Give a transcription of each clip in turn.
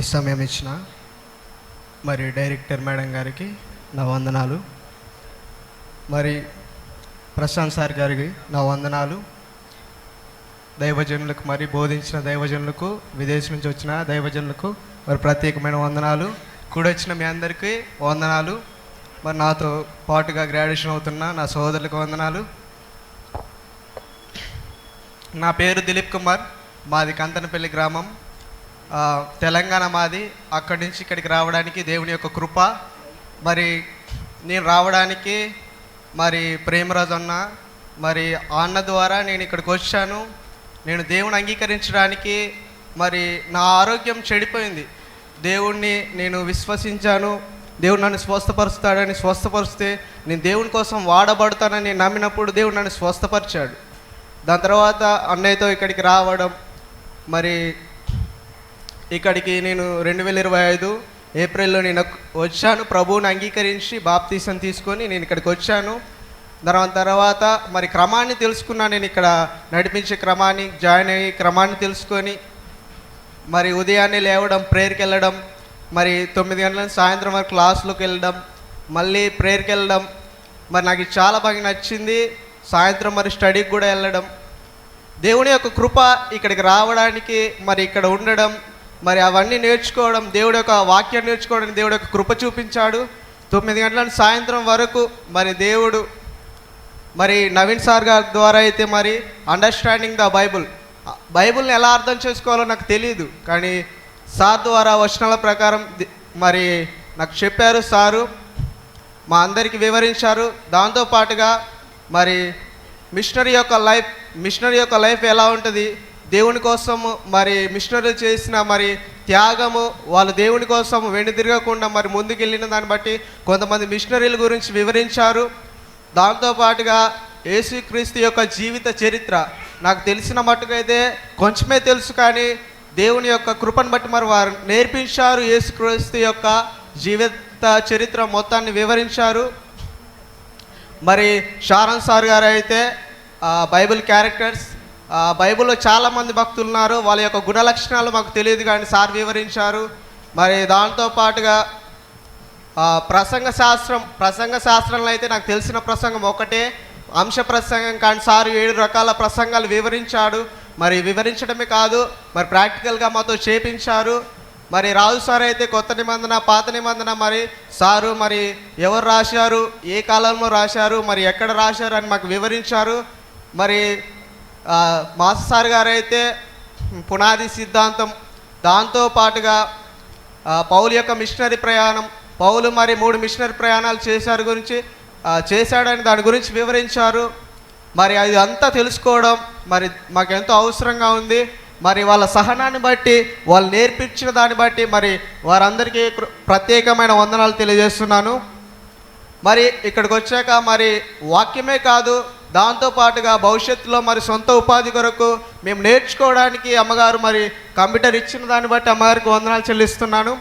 ఈ సమయం ఇచ్చిన మరి డైరెక్టర్ మేడం గారికి నా వందనాలు, మరి ప్రశాంత్ సార్ గారికి నా వందనాలు, దైవజనులకు మరి బోధించిన దైవజనులకు, విదేశం నుంచి వచ్చిన దైవజనులకు మరి ప్రత్యేకమైన వందనాలు. కూడొచ్చిన మీ అందరికీ వందనాలు. మరి నాతో పాటుగా గ్రాడ్యుయేషన్ అవుతున్న నా సోదరులకు వందనాలు. నా పేరు దిలీప్ కుమార్, మాది కంతనపల్లి గ్రామం, తెలంగాణ మాది. అక్కడి నుంచి ఇక్కడికి రావడానికి దేవుని యొక్క కృప. మరి నేను రావడానికి మరి ప్రేమరాజు అన్న మరి అన్న ద్వారా నేను ఇక్కడికి వచ్చాను. నేను దేవుని అంగీకరించడానికి మరి నా ఆరోగ్యం చెడిపోయింది. దేవుణ్ణి నేను విశ్వసించాను. దేవుడు నన్ను స్వస్థపరుస్తాడని, స్వస్థపరిస్తే నేను దేవుని కోసం వాడబడతానని నమ్మినప్పుడు దేవుడు నన్ను స్వస్థపరిచాడు. దాని తర్వాత అన్నయ్యతో ఇక్కడికి రావడం, మరి ఇక్కడికి నేను 2025 ఏప్రిల్లో నేను వచ్చాను. ప్రభువుని అంగీకరించి బాప్తీసం తీసుకొని నేను ఇక్కడికి వచ్చాను. దాని తర్వాత మరి క్రమాన్ని తెలుసుకున్నాను. నేను ఇక్కడ నడిపించే క్రమాన్ని జాయిన్ అయ్యి క్రమాన్ని తెలుసుకొని మరి ఉదయాన్నే లేవడం, ప్రేయర్కి వెళ్ళడం, మరి 9 గంటల సాయంత్రం వరకు క్లాస్లోకి వెళ్ళడం, మళ్ళీ ప్రేయర్కి వెళ్ళడం, మరి నాకు చాలా బాగా నచ్చింది. సాయంత్రం మరి స్టడీకి కూడా వెళ్ళడం, దేవుని యొక్క కృప ఇక్కడికి రావడానికి, మరి ఇక్కడ ఉండడం, మరి అవన్నీ నేర్చుకోవడం, దేవుడి యొక్క వాక్యాన్ని నేర్చుకోవడానికి దేవుడి యొక్క కృప చూపించాడు. 9 గంటల సాయంత్రం వరకు మరి దేవుడు మరి నవీన్ సార్ గారి ద్వారా అయితే మరి అండర్స్టాండింగ్ ద బైబుల్ని ఎలా అర్థం చేసుకోవాలో నాకు తెలియదు, కానీ సార్ ద్వారా వచనాల ప్రకారం మరి నాకు చెప్పారు. సారు మా అందరికీ వివరించారు. దాంతోపాటుగా మరి మిషనరీ యొక్క లైఫ్ ఎలా ఉంటుంది, దేవుని కోసము మరి మిషనరీలు చేసిన మరి త్యాగము, వాళ్ళు దేవుని కోసం వెనుదిరగకుండా మరి ముందుకెళ్ళిన దాన్ని బట్టి కొంతమంది మిషనరీల గురించి వివరించారు. దాంతోపాటుగా యేసుక్రీస్తు యొక్క జీవిత చరిత్ర నాకు తెలిసిన మట్టుకైతే కొంచెమే తెలుసు, కానీ దేవుని యొక్క కృపను బట్టి మరి వారు నేర్పించారు. యేసుక్రీస్తు యొక్క జీవిత చరిత్ర మొత్తాన్ని వివరించారు. మరి షారన్ సార్ గారు అయితే బైబిల్ క్యారెక్టర్స్, బైబిల్లో చాలామంది భక్తులు ఉన్నారు, వాళ్ళ యొక్క గుణలక్షణాలు మాకు తెలియదు, కానీ సార్ వివరించారు. మరి దాంతోపాటుగా ప్రసంగ శాస్త్రంలో అయితే నాకు తెలిసిన ప్రసంగం ఒకటే, అంశ ప్రసంగం, కానీ సార్ 7 రకాల ప్రసంగాలు వివరించాడు. మరి వివరించడమే కాదు, మరి ప్రాక్టికల్గా మాతో చేపించారు. మరి రాజు సార్ అయితే కొత్త నిబంధన, పాత నిబంధన మరి సారు మరి ఎవరు రాశారు, ఏ కాలంలో రాశారు, మరి ఎక్కడ రాశారు అని మాకు వివరించారు. మరి మాస్టర్ సార్ గారు అయితే పునాది సిద్ధాంతం, దాంతోపాటుగా పౌలు యొక్క మిషనరీ ప్రయాణం, పౌలు మరి 3 మిషనరీ ప్రయాణాలు చేశాడని దాని గురించి వివరించారు. మరి అది అంతా తెలుసుకోవడం మరి మాకు ఎంతో అవసరంగా ఉంది. మరి వాళ్ళ సహనాన్ని బట్టి, వాళ్ళు నేర్పించిన దాన్ని బట్టి మరి వారందరికీ ప్రత్యేకమైన వందనాలు తెలియజేస్తున్నాను. మరి ఇక్కడికి వచ్చాక మరి వాక్యమే కాదు, దాంతోపాటుగా భవిష్యత్తులో మరి సొంత ఉపాధి కొరకు మేము నేర్చుకోవడానికి అమ్మగారు మరి కంప్యూటర్ ఇచ్చిన దాన్ని బట్టి అమ్మగారికి వందనాలు చెల్లిస్తున్నాను.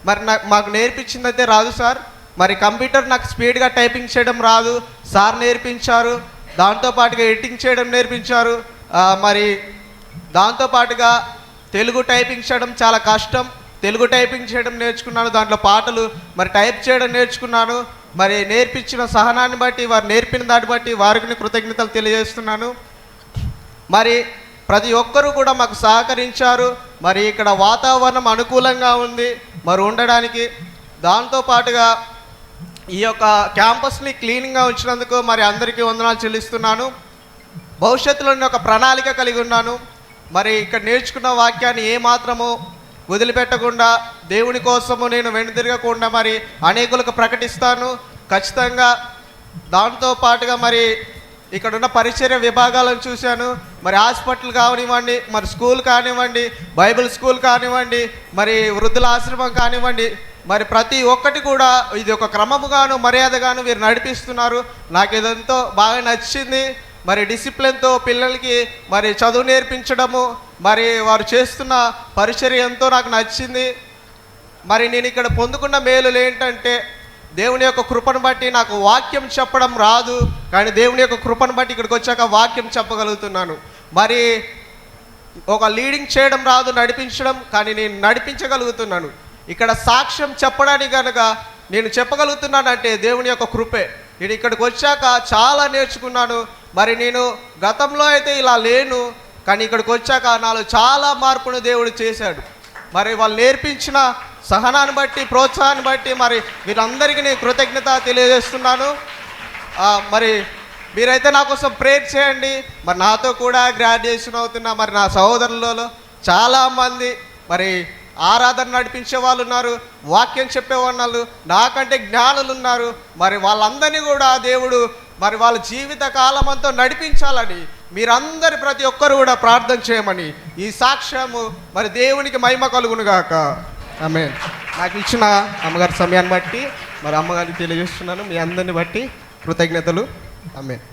మరి మాకు నేర్పించిందైతే రాదు సార్, మరి కంప్యూటర్ నాకు స్పీడ్గా టైపింగ్ చేయడం రాదు, సార్ నేర్పించారు. దాంతోపాటుగా ఎడిటింగ్ చేయడం నేర్పించారు. మరి దాంతోపాటుగా తెలుగు టైపింగ్ చేయడం చాలా కష్టం, తెలుగు టైపింగ్ చేయడం నేర్చుకున్నాను. దాంట్లో పాటలు మరి టైప్ చేయడం నేర్చుకున్నాను. మరి నేర్పించిన సహనాన్ని బట్టి, వారు నేర్పిన దాన్ని బట్టి వారికి కృతజ్ఞతలు తెలియజేస్తున్నాను. మరి ప్రతి ఒక్కరూ కూడా మాకు సహకరించారు. మరి ఇక్కడ వాతావరణం అనుకూలంగా ఉంది మరి ఉండడానికి. దాంతోపాటుగా ఈ యొక్క క్యాంపస్ని క్లీన్గా ఉంచినందుకు మరి అందరికీ వందనాలు చెల్లిస్తున్నాను. భవిష్యత్తులో ఒక ప్రణాళిక కలిగి ఉన్నాను. మరి ఇక్కడ నేర్చుకున్న వాక్యాన్ని ఏమాత్రము వదిలిపెట్టకుండా, దేవుని కోసము నేను వెనుదిరగకుండా మరి అనేకులకు ప్రకటిస్తాను ఖచ్చితంగా. దాంతోపాటుగా మరి ఇక్కడ ఉన్న పరిచర్య విభాగాలను చూశాను. మరి హాస్పిటల్ కానివ్వండి, మరి స్కూల్ కానివ్వండి, బైబిల్ స్కూల్ కానివ్వండి, మరి వృద్ధుల ఆశ్రమం కానివ్వండి, మరి ప్రతి ఒక్కటి కూడా ఇది ఒక క్రమముగాను మర్యాదగాను వీరు నడిపిస్తున్నారు. నాకు ఇదంతా బాగా నచ్చింది. మరి డిసిప్లిన్తో పిల్లలకి మరి చదువు నేర్పించడము, మరి వారు చేస్తున్న పరిచర్య ఎంతో నాకు నచ్చింది. మరి నేను ఇక్కడ పొందుకున్న మేలులు ఏంటంటే, దేవుని యొక్క కృపను బట్టి నాకు వాక్యం చెప్పడం రాదు, కానీ దేవుని యొక్క కృపను బట్టి ఇక్కడికి వచ్చాక వాక్యం చెప్పగలుగుతున్నాను. మరి ఒక లీడింగ్ చేయడం రాదు, నడిపించడం, కానీ నేను నడిపించగలుగుతున్నాను. ఇక్కడ సాక్ష్యం చెప్పడానికి కనుక నేను చెప్పగలుగుతున్నానంటే దేవుని యొక్క కృపే. నేను ఇక్కడికి వచ్చాక చాలా నేర్చుకున్నాను. మరి నేను గతంలో అయితే ఇలా లేను, కానీ ఇక్కడికి వచ్చాక నాలో చాలా మార్పును దేవుడు చేశాడు. మరి వాళ్ళు నేర్పించిన సహనాన్ని బట్టి, ప్రోత్సాహాన్ని బట్టి మరి వీళ్ళందరికీ నేను కృతజ్ఞత తెలియజేస్తున్నాను. మరి మీరైతే నా కోసం ప్రేర్ చేయండి. మరి నాతో కూడా గ్రాడ్యుయేషన్ అవుతున్న మరి నా సహోదరులలో చాలామంది మరి ఆరాధన నడిపించే వాళ్ళు ఉన్నారు, వాక్యం చెప్పేవాళ్ళు, నాకంటే జ్ఞానులు ఉన్నారు. మరి వాళ్ళందరినీ కూడా దేవుడు మరి వాళ్ళ జీవిత కాలం అంతా నడిపించాలని మీరందరి ప్రతి ఒక్కరు కూడా ప్రార్థన చేయమని ఈ సాక్ష్యము మరి దేవునికి మహిమ కలుగునుగాక. ఆమేన్. నాకు ఇచ్చిన అమ్మగారి సమయాన్ని బట్టి మరి అమ్మగారికి తెలియజేస్తున్నాను. మీ అందరిని బట్టి కృతజ్ఞతలు. ఆమేన్.